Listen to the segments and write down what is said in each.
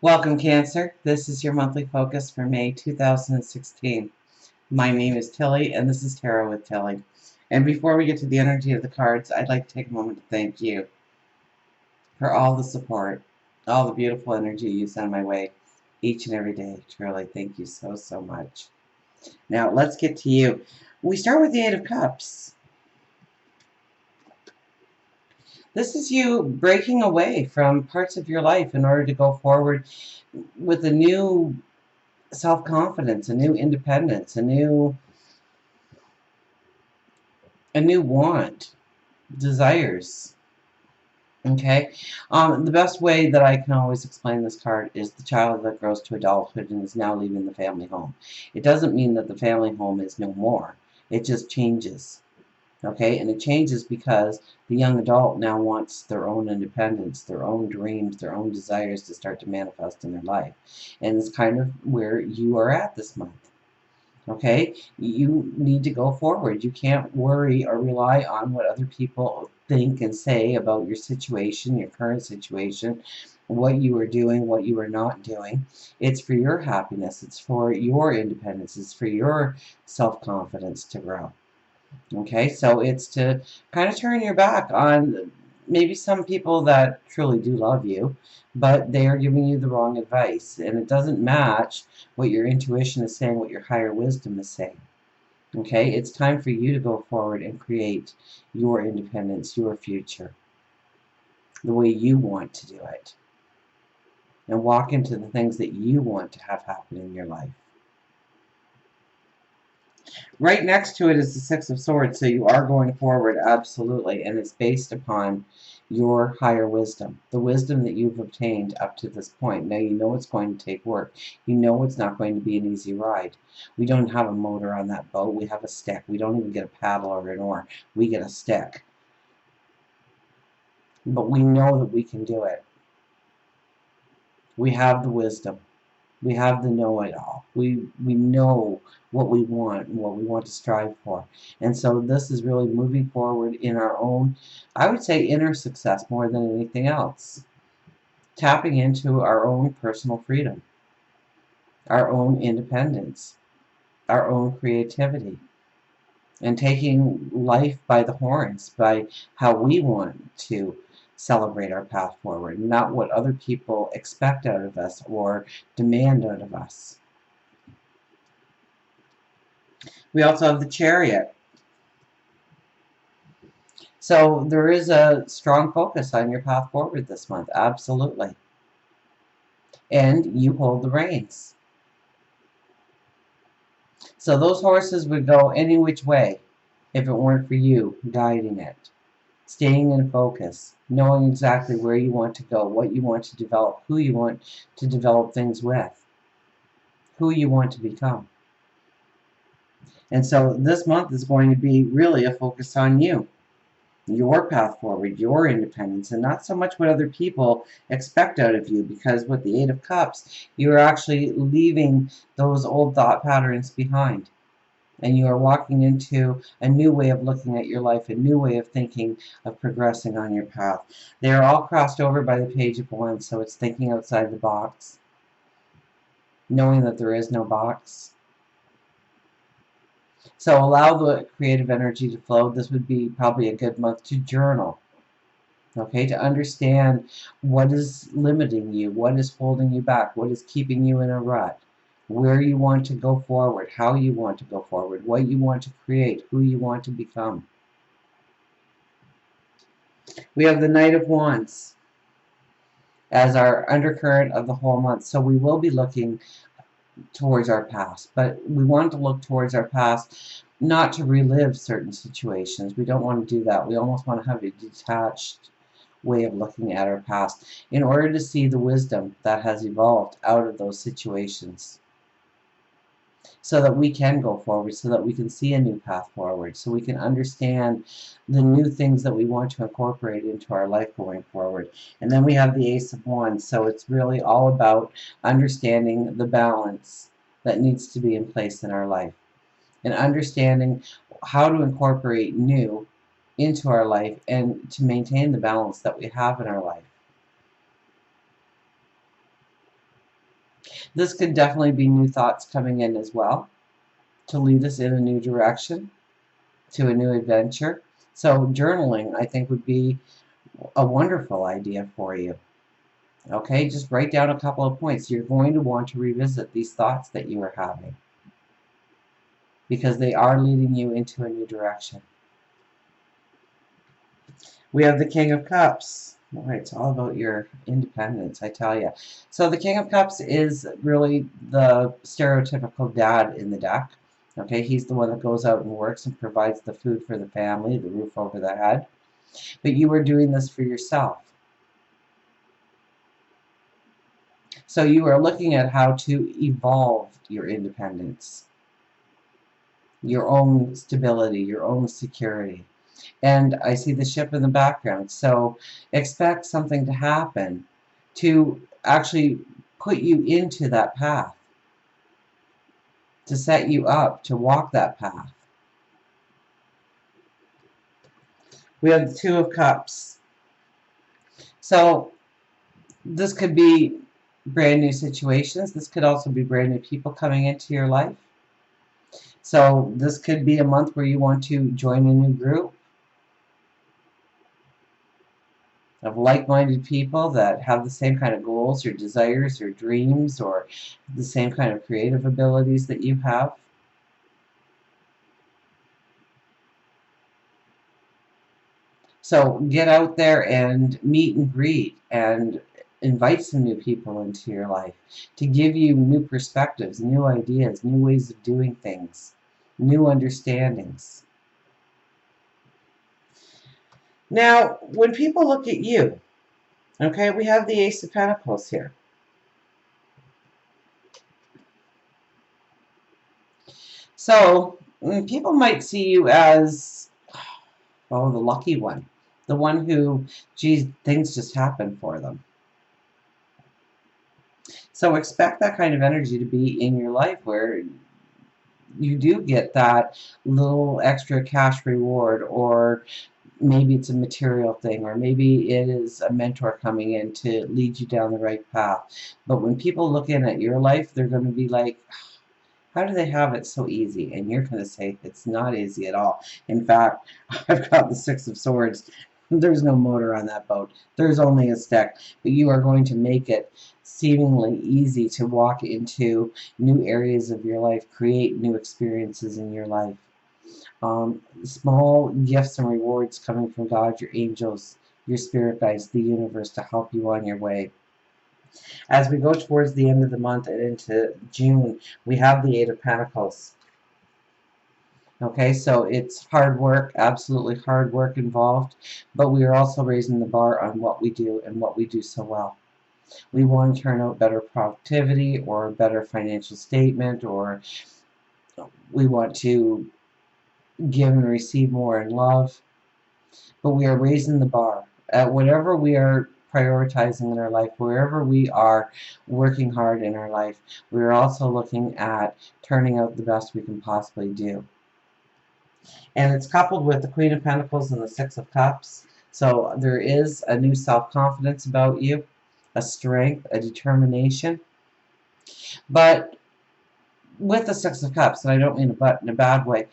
Welcome, Cancer. This is your monthly focus for May 2016. My name is Tilly, and this is Tarot with Tilly. And before we get to the energy of the cards, I'd like to take a moment to thank you for all the support, all the beautiful energy you send my way each and every day. Truly, thank you so, so much. Now, let's get to you. We start with the Eight of Cups. This is you breaking away from parts of your life in order to go forward with a new self-confidence, a new independence, a new want, desires. Okay, the best way that I can always explain this card is the child that grows to adulthood and is now leaving the family home. It doesn't mean that the family home is no more. It just changes. Okay, and it changes because the young adult now wants their own independence, their own dreams, their own desires to start to manifest in their life. And it's kind of where you are at this month. Okay, you need to go forward. You can't worry or rely on what other people think and say about your situation, your current situation, what you are doing, what you are not doing. It's for your happiness, it's for your independence, it's for your self-confidence to grow. Okay, so it's to kind of turn your back on maybe some people that truly do love you, but they are giving you the wrong advice, and it doesn't match what your intuition is saying, what your higher wisdom is saying. Okay, it's time for you to go forward and create your independence, your future, the way you want to do it, and walk into the things that you want to have happen in your life. Right next to it is the Six of Swords, so you are going forward, absolutely, and it's based upon your higher wisdom, the wisdom that you've obtained up to this point. Now you know it's going to take work. You know it's not going to be an easy ride. We don't have a motor on that boat. We have a stick. We don't even get a paddle or an oar. We get a stick. But we know that we can do it. We have the wisdom. We have the know-it-all. We know what we want and what we want to strive for. And so this is really moving forward in our own, I would say, inner success more than anything else. Tapping into our own personal freedom, our own independence, our own creativity, and taking life by the horns, by how we want to celebrate our path forward, not what other people expect out of us or demand out of us. We also have the Chariot. So there is a strong focus on your path forward this month, absolutely. And you hold the reins. So those horses would go any which way if it weren't for you guiding it. Staying in focus, knowing exactly where you want to go, what you want to develop, who you want to develop things with, who you want to become. And so this month is going to be really a focus on you, your path forward, your independence, and not so much what other people expect out of you, because with the Eight of Cups, you are actually leaving those old thought patterns behind. And you are walking into a new way of looking at your life, a new way of thinking, of progressing on your path. They are all crossed over by the Page of Wands, so it's thinking outside the box, knowing that there is no box. So allow the creative energy to flow. This would be probably a good month to journal. Okay, to understand what is limiting you, what is holding you back, what is keeping you in a rut, where you want to go forward, how you want to go forward, what you want to create, who you want to become. We have the Knight of Wands as our undercurrent of the whole month. So we will be looking towards our past, but we want to look towards our past not to relive certain situations. We don't want to do that. We almost want to have a detached way of looking at our past in order to see the wisdom that has evolved out of those situations, so that we can go forward, so that we can see a new path forward, so we can understand the new things that we want to incorporate into our life going forward. And then we have the Ace of Wands, so it's really all about understanding the balance that needs to be in place in our life, and understanding how to incorporate new into our life and to maintain the balance that we have in our life. This could definitely be new thoughts coming in as well to lead us in a new direction, to a new adventure. So journaling, I think, would be a wonderful idea for you. Okay, just write down a couple of points. You're going to want to revisit these thoughts that you are having because they are leading you into a new direction. We have the King of Cups. All right, it's all about your independence, I tell you. So the King of Cups is really the stereotypical dad in the deck. Okay, he's the one that goes out and works and provides the food for the family, the roof over their head. But you are doing this for yourself. So you are looking at how to evolve your independence, your own stability, your own security. And I see the ship in the background. So expect something to happen to actually put you into that path, to set you up to walk that path. We have the Two of Cups. So this could be brand new situations. This could also be brand new people coming into your life. So this could be a month where you want to join a new group of like-minded people that have the same kind of goals or desires or dreams or the same kind of creative abilities that you have. So get out there and meet and greet and invite some new people into your life to give you new perspectives, new ideas, new ways of doing things, new understandings. Now, when people look at you, okay, we have the Ace of Pentacles here. So people might see you as, oh, the lucky one. The one who, geez, things just happen for them. So expect that kind of energy to be in your life where you do get that little extra cash reward, or maybe it's a material thing, or maybe it is a mentor coming in to lead you down the right path. But when people look in at your life, they're going to be like, how do they have it so easy? And you're going to say, it's not easy at all. In fact, I've got the Six of Swords. There's no motor on that boat. There's only a stick. But you are going to make it seemingly easy to walk into new areas of your life, create new experiences in your life. Small gifts and rewards coming from God, your angels, your spirit guides, the universe to help you on your way. As we go towards the end of the month and into June, we have the Eight of Pentacles. Okay, so it's hard work, absolutely hard work involved, but we are also raising the bar on what we do and what we do so well. We want to turn out better productivity or better financial statement, or we want to give and receive more in love, but we are raising the bar at whatever we are prioritizing in our life, wherever we are working hard in our life. We're also looking at turning out the best we can possibly do. And it's coupled with the Queen of Pentacles and the Six of Cups. So there is a new self-confidence about you, a strength, a determination. But with the Six of Cups, and I don't mean a but in a bad way,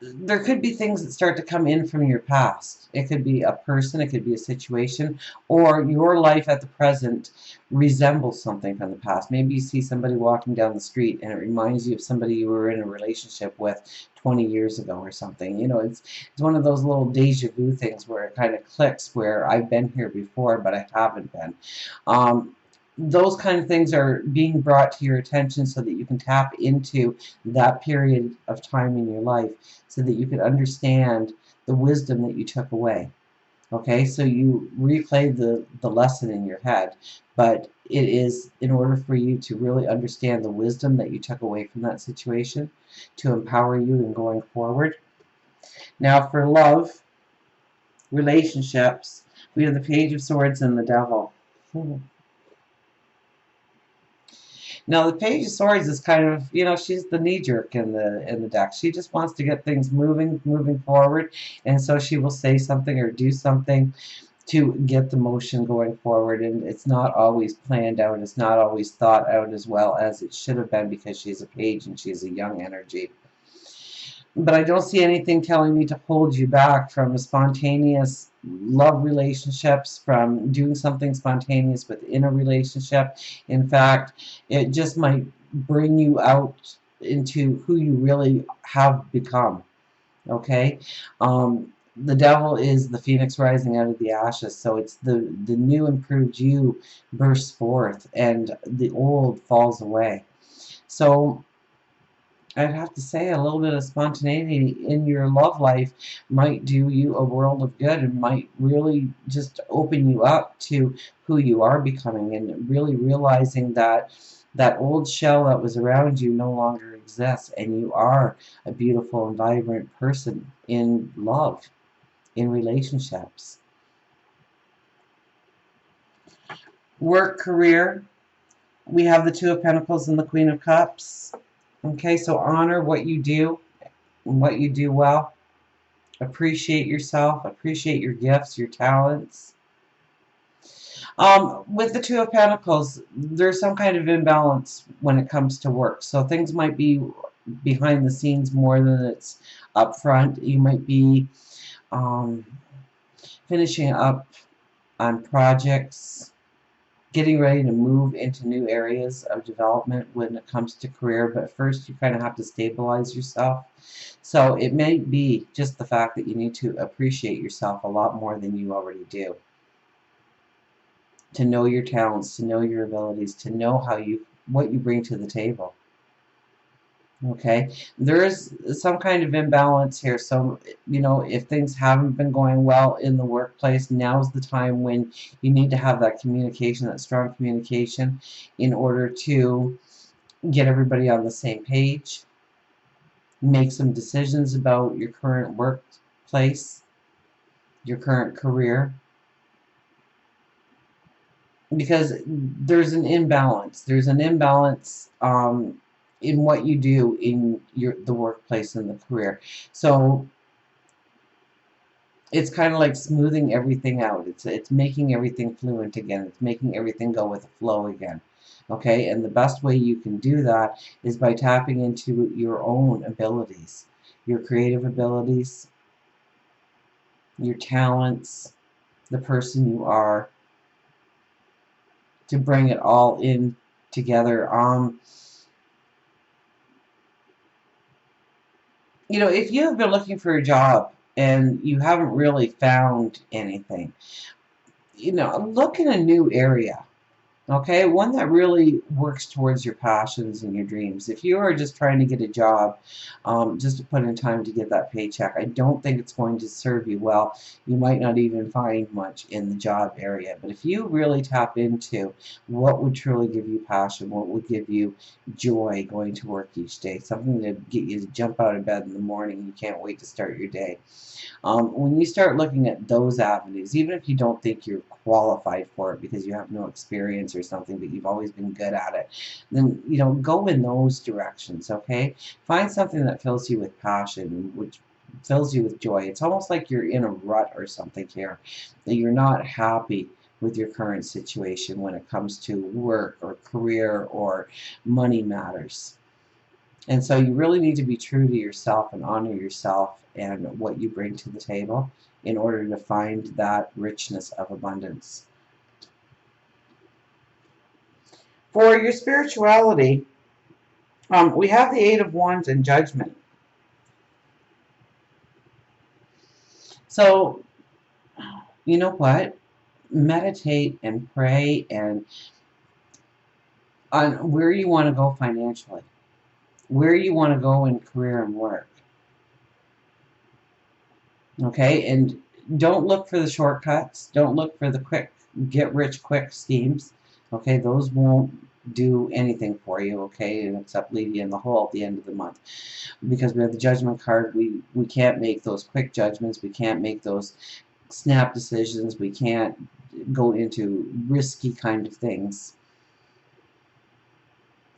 there could be things that start to come in from your past. It could be a person, it could be a situation, or your life at the present resembles something from the past. Maybe you see somebody walking down the street and it reminds you of somebody you were in a relationship with 20 years ago or something. You know, it's one of those little deja vu things where it kind of clicks, where I've been here before, but I haven't been. Those kind of things are being brought to your attention so that you can tap into that period of time in your life so that you can understand the wisdom that you took away. Okay, so you replay the lesson in your head, but it is in order for you to really understand the wisdom that you took away from that situation to empower you in going forward. Now for love, relationships, we have the Page of Swords and the Devil. Now the Page of Swords is kind of, you know, she's the knee-jerk in the deck. She just wants to get things moving forward, and so she will say something or do something to get the motion going forward, and it's not always planned out, it's not always thought out as well as it should have been, because she's a page and she's a young energy. But I don't see anything telling me to hold you back from spontaneous love relationships, from doing something spontaneous within a relationship. In fact, it just might bring you out into who you really have become. Okay? The devil is the phoenix rising out of the ashes, so it's the new improved you bursts forth and the old falls away. So I'd have to say a little bit of spontaneity in your love life might do you a world of good, and might really just open you up to who you are becoming, and really realizing that that old shell that was around you no longer exists, and you are a beautiful and vibrant person in love, in relationships. Work, career, we have the Two of Pentacles and the Queen of Cups. Okay, so honor what you do and what you do well. Appreciate yourself. Appreciate your gifts, your talents. With the Two of Pentacles, there's some kind of imbalance when it comes to work. So things might be behind the scenes more than it's up front. You might be finishing up on projects, getting ready to move into new areas of development when it comes to career, but first you kind of have to stabilize yourself. So it may be just the fact that you need to appreciate yourself a lot more than you already do. To know your talents, to know your abilities, to know what you bring to the table. Okay, there is some kind of imbalance here. So, if things haven't been going well in the workplace, now's the time when you need to have that communication, that strong communication, in order to get everybody on the same page, make some decisions about your current workplace, your current career, because there's an imbalance. There's an imbalance in what you do in the workplace and the career. So it's kind of like smoothing everything out. It's making everything fluent again. It's making everything go with the flow again. Okay, and the best way you can do that is by tapping into your own abilities, your creative abilities, your talents, the person you are, to bring it all in together. If you have been looking for a job and you haven't really found anything, look in a new area. Okay, one that really works towards your passions and your dreams. If you are just trying to get a job, just to put in time to get that paycheck, I don't think it's going to serve you well. You might not even find much in the job area. But if you really tap into what would truly give you passion, what would give you joy going to work each day, something to get you to jump out of bed in the morning, you can't wait to start your day. When you start looking at those avenues, even if you don't think you're qualified for it because you have no experience or something, but you've always been good at it, then go in those directions. Okay, find something that fills you with passion, which fills you with joy. It's almost like you're in a rut or something here, that you're not happy with your current situation when it comes to work or career or money matters. And so you really need to be true to yourself and honor yourself and what you bring to the table in order to find that richness of abundance. For your spirituality, we have the Eight of Wands and Judgment. So, you know what? Meditate and pray and on where you want to go financially, where you want to go in career and work. Okay, and don't look for the shortcuts. Don't look for the quick, get-rich-quick schemes. Okay, those won't do anything for you, okay, except leave you in the hole at the end of the month. Because we have the Judgment card, we can't make those quick judgments. We can't make those snap decisions. We can't go into risky kind of things.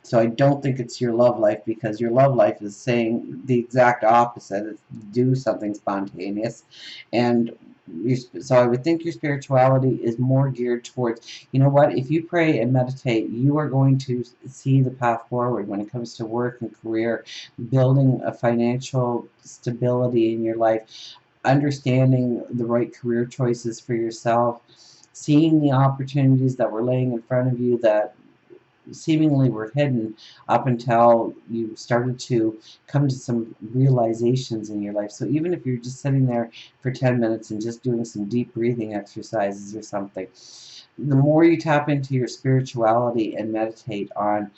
So I don't think it's your love life, because your love life is saying the exact opposite. It's do something spontaneous. And So I would think your spirituality is more geared towards, you know what, if you pray and meditate, you are going to see the path forward when it comes to work and career, building a financial stability in your life, understanding the right career choices for yourself, seeing the opportunities that were laying in front of you that seemingly were hidden up until you started to come to some realizations in your life. So even if you're just sitting there for 10 minutes and just doing some deep breathing exercises or something, the more you tap into your spirituality and meditate on,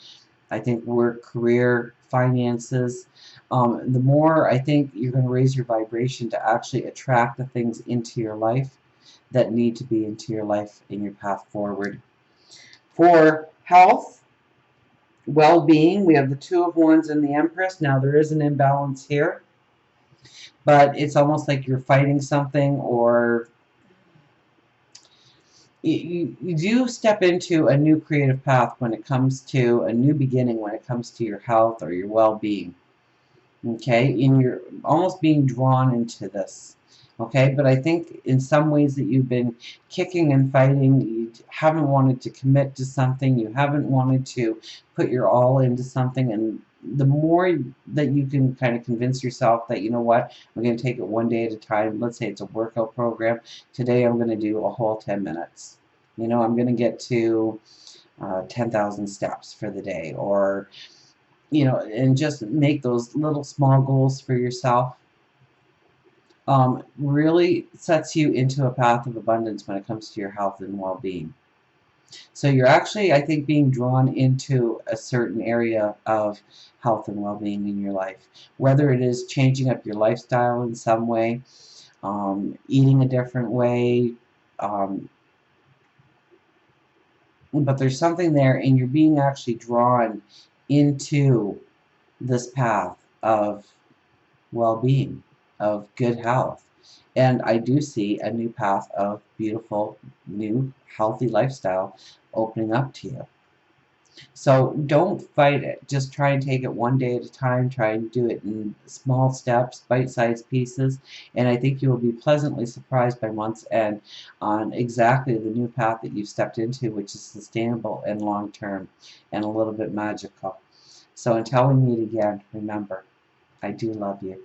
I think, work, career, finances, the more I think you're going to raise your vibration to actually attract the things into your life that need to be into your life in your path forward. For health, well-being, we have the Two of Wands and the Empress. Now there is an imbalance here, but it's almost like you're fighting something, or you do step into a new creative path when it comes to a new beginning, when it comes to your health or your well-being. Okay, and you're almost being drawn into this. Okay, but I think in some ways that you've been kicking and fighting, you haven't wanted to commit to something, you haven't wanted to put your all into something, and the more that you can kind of convince yourself that, you know what, I'm going to take it one day at a time. Let's say it's a workout program. Today I'm going to do a whole 10 minutes. You know, I'm going to get to 10,000 steps for the day, or you know, and just make those little small goals for yourself, really sets you into a path of abundance when it comes to your health and well-being. So you're actually, I think, being drawn into a certain area of health and well-being in your life, whether it is changing up your lifestyle in some way, eating a different way, um, but there's something there, and you're being actually drawn into this path of well-being, of good health. And I do see a new path of beautiful, new, healthy lifestyle opening up to you. So don't fight it. Just try and take it one day at a time. Try and do it in small steps, bite-sized pieces. And I think you will be pleasantly surprised by month's end on exactly the new path that you've stepped into, which is sustainable and long-term and a little bit magical. So until we meet again, remember, I do love you.